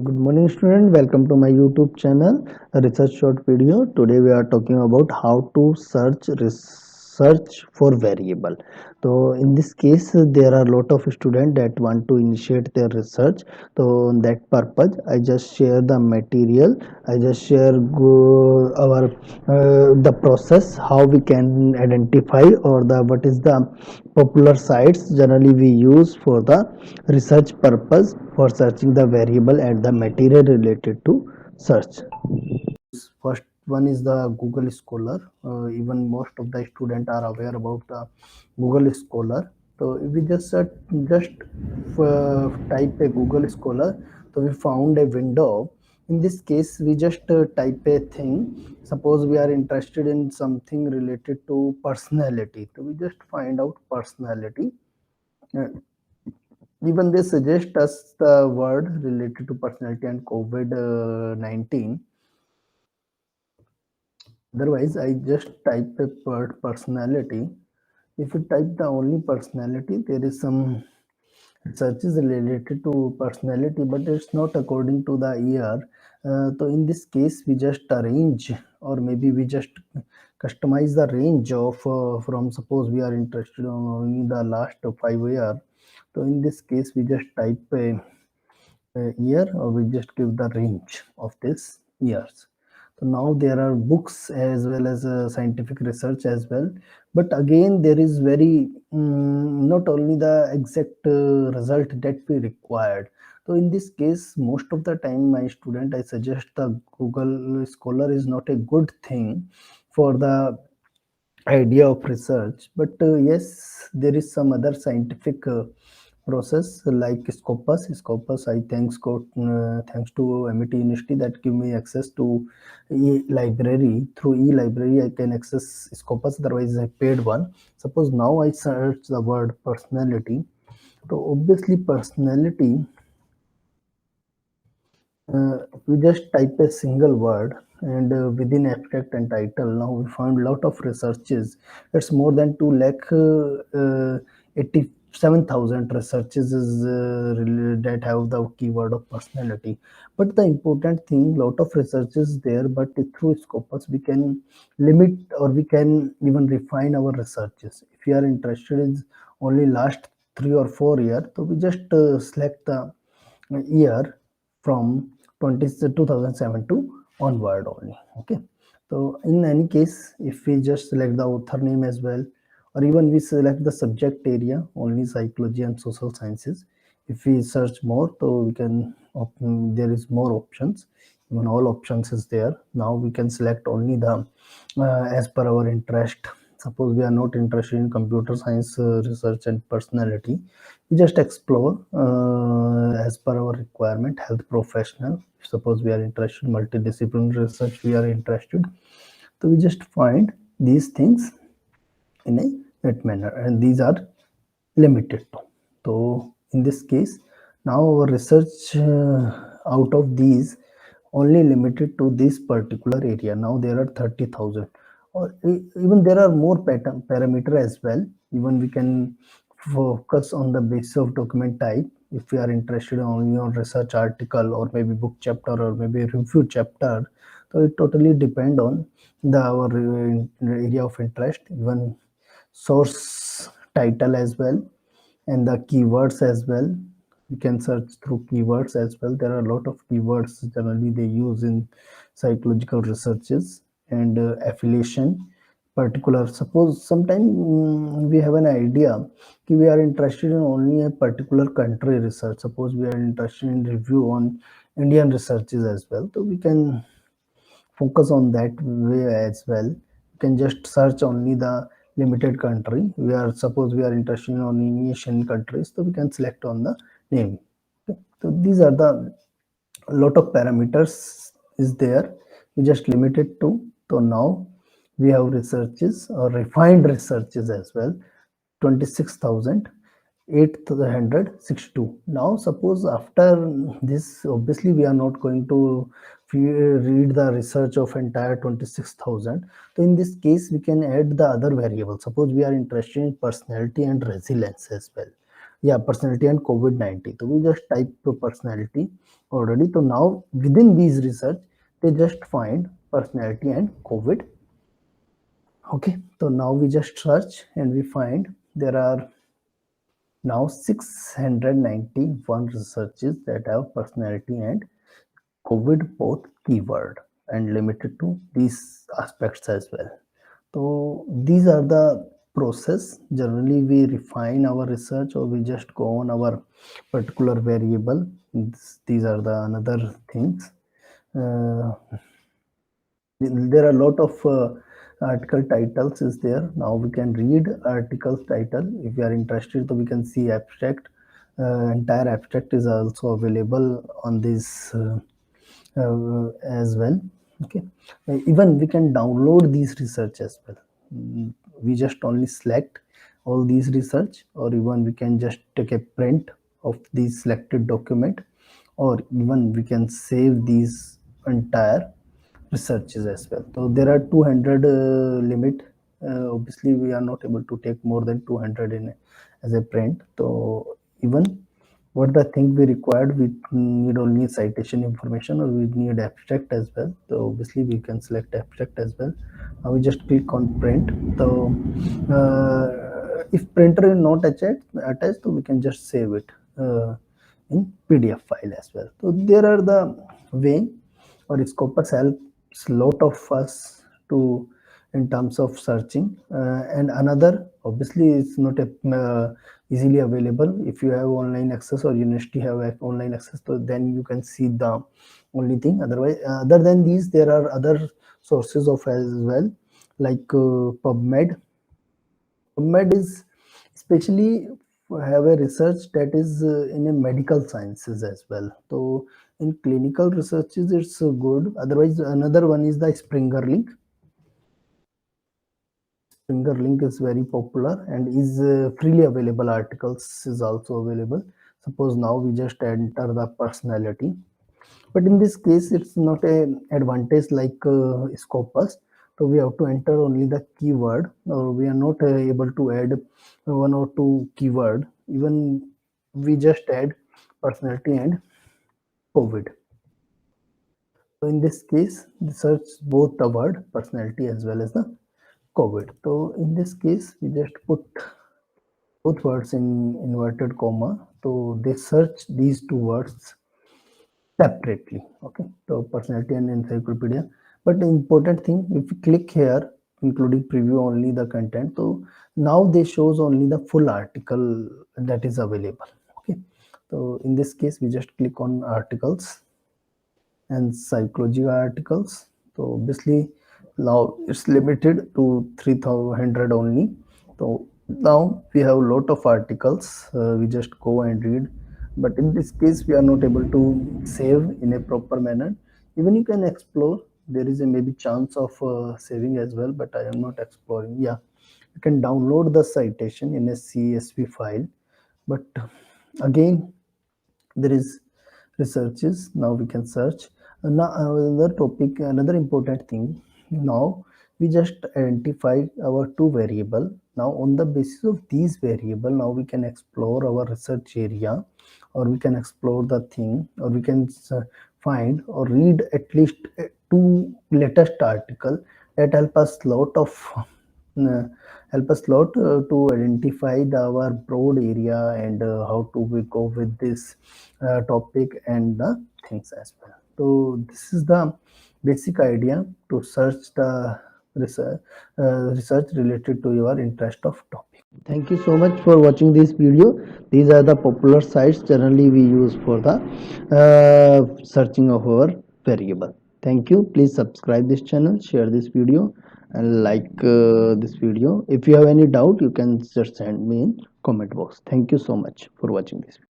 Good morning, student. Welcome to my YouTube channel, Research Short Video. Today we are talking about how to search for variable. So in this case, there are a lot of students that want to initiate their research. So on that purpose, I just share the material. I just share our the process how we can identify or the what is the popular sites generally we use for the research purpose for searching the variable and the material related to search. First one is the Google Scholar. Even most of the students are aware about the Google Scholar. So if we just type a Google Scholar, so we found a window. In this case, we just type a thing. Suppose we are interested in something related to personality, so we just find out personality. Uh, Even they suggest us the word related to personality and COVID 19. Otherwise, I just type a word personality. If you type the only personality, there is some researches related to personality, but it's not according to the year. So in this case, we just arrange, or maybe we just customize the range of from suppose we are interested on only the last 5 year. So in this case, we just type a year, or we just give the range of this years. So now there are books as well as scientific research as well, but again there is very not only the exact result that we required. So in this case, most of the time my student, I suggest the Google Scholar is not a good thing for the idea of research, but yes, there is some other scientific process like Scopus. I thanks to MIT University that give me access to e-library. Through e-library, I can access Scopus. Otherwise, I paid one. Suppose now I search the word personality. So obviously, personality. We just type a single word, and within abstract and title, now we found a lot of researches. It's more than 2 lakh 87,000 researches that have the keyword of personality. But the important thing, lot of research is there, but through Scopus we can limit, or we can even refine our researches. If you are interested in only last 3 or 4 years, so we just select the year from 2007 to onward only. Okay, so in any case, if we just select the author name as well, or even we select the subject area only psychology and social sciences. If we search more, so we can there is more options. Even all options is there. Now we can select only the as per our interest. Suppose we are not interested in computer science research and personality, we just explore as per our requirement. Health professional, suppose we are interested in multidisciplinary research, we are interested, so we just find these things in a that manner, and these are limited to. So in this case, now our research out of these only limited to this particular area. Now there are 30,000, or even there are more pattern parameter as well. Even we can focus on the basis of document type. If we are interested only on research article, or maybe book chapter, or maybe review chapter, so it totally depend on the our area of interest. Even source title as well, and the keywords as well. You can search through keywords as well. There are a lot of keywords generally they use in psychological researches. And affiliation particular, suppose sometime we have an idea we are interested in only a particular country research. Suppose we are interested in review on Indian researches as well, so we can focus on that way as well. You can just search only the limited country. We are suppose we are interested in only Asian countries, so we can select on the name. Okay. So these are the lot of parameters is there. We just limit it to. So now we have researches or refined researches as well. 26,862. Now suppose after this, obviously we are not going to read the research of entire 26,000. So in this case we can add the other variable. Suppose we are interested in personality and resilience as well. Yeah, personality and COVID-19. So we just type personality, already. So now within these research, they just find personality and COVID. Okay, so now we just search and we find there are now 691 researches that have personality and COVID both keyword and limited to these aspects as well. So these are the process. Generally, we refine our research or we just go on our particular variable. These are the another things. Uh, there are a lot of article titles is there. Now we can read articles title if you are interested, so we can see abstract. Entire abstract is also available on this as well. Okay, even we can download these research as well. We just only select all these research, or even we can just take a print of the selected document, or even we can save these entire researches as well. So there are 200 limit. Obviously we are not able to take more than 200 in as a print. So even what the thing we required, we need only citation information, or we need abstract as well. So obviously we can select abstract as well. Now we just click on print. So if printer is not attached, so we can just save it in PDF file as well. So there are the way, or Scopus helps lot of us to in terms of searching. And another, obviously it's not a easily available. If you have online access or university have online access, so then you can see the only thing. Otherwise, other than these, there are other sources of as well, like PubMed. PubMed is especially have a research that is in a medical sciences as well. So in clinical researches, it's good. Otherwise, another one is the Springer link. Springer link is very popular and is freely available. Articles is also available. Suppose now we just enter the personality, but in this case it's not a advantage like Scopus. So we have to enter only the keyword, or we are not able to add one or two keyword. Even we just add personality and COVID. So in this case, the search both the word personality as well as the COVID. So in this case, we just put both words in inverted comma. So they search these two words separately. Okay, so personality and encyclopedia. But the important thing, if you click here including preview only the content, so now they shows only the full article that is available. Okay, so in this case we just click on articles and psychology articles. So obviously now it's limited to 3,000 only. So now we have a lot of articles. We just go and read, but in this case we are not able to save in a proper manner. Even you can explore, there is a maybe chance of saving as well, but I am not exploring. Yeah, you can download the citation in a CSV file, but again there is researches. Now we can search. Now another topic, another important thing. Now we just identify our two variable. Now on the basis of these variable, now we can explore our research area, or we can explore the thing, or we can find or read at least two latest article that help us lot of uh, help us lot to identify our broad area, and how to we go with this topic and the things as well. So this is the basic idea to search the research related to your interest of topic. Thank you so much for watching this video. These are the popular sites generally we use for the searching of our variable. Thank you. Please subscribe this channel, share this video, and like this video. If you have any doubt, you can just send me in comment box. Thank you so much for watching this video.